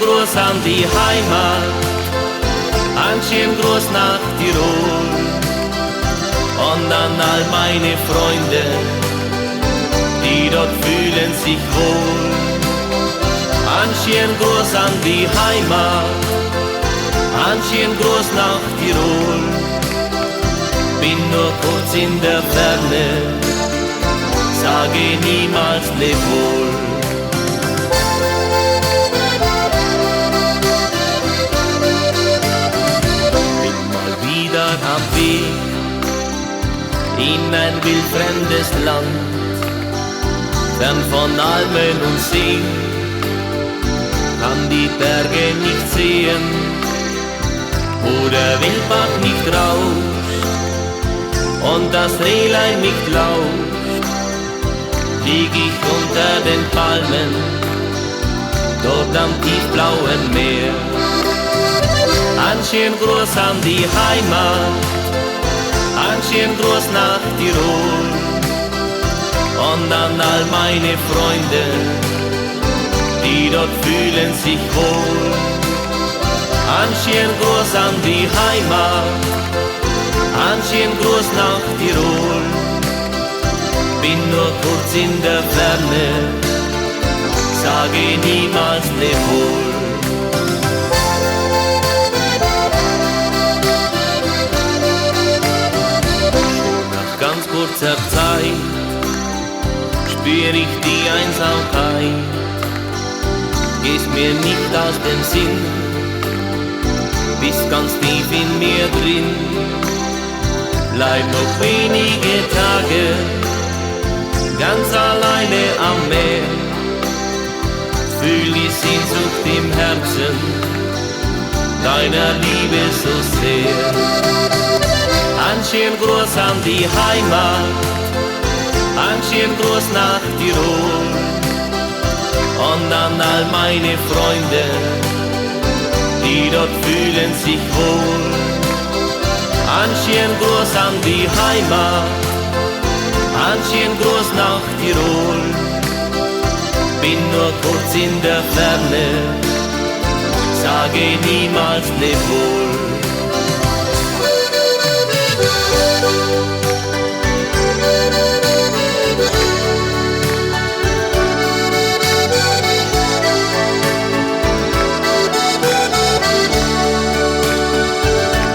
Gruß an die Heimat, ein schönen Gruß nach Tirol und an all meine Freunde, die dort fühlen sich wohl. Ein schönen Gruß an die Heimat, ein schönen Gruß nach Tirol. Bin nur kurz in der Ferne, sage niemals leb wohl. Bin mal wieder am Weg in ein wildfremdes Land, fern von Almen und Seen, kann die Berge nicht sehen, wo der Wildbach nicht rauscht und das Rehlein nicht lauscht, lieg ich unter den Palmen, dort am tiefblauen Meer. Ein schönen Gruß an die Heimat, ein schönen Gruß nach Tirol und an all meine Freunde, die dort fühlen sich wohl. Ein schönen Gruß an die Heimat, ein schönen Gruß nach Tirol. Bin nur kurz in der Ferne, sage niemals leb wohl. Schon nach ganz kurzer Zeit spür ich die Einsamkeit, gehst mir nicht aus dem Sinn, bist ganz tief in mir drin. Bleib noch wenige Tage ganz alleine am Meer, fühl die Sehnsucht im Herzen deiner Liebe so sehr. Ein schönen Gruß an die Heimat, ein schönen Gruß nach Tirol und an all meine Freunde, die dort fühlen sich wohl. Ein schönen Gruß an die Heimat, ein schönen Gruß nach Tirol. Bin nur kurz in der Ferne, sage niemals leb wohl.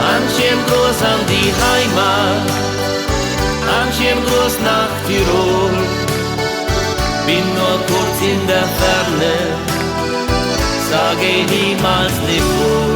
Ein schönen Gruß an die Heimat, ein schönen Gruß nach Tirol. Bin nur kurz in der Ferne, sage niemals leb wohl.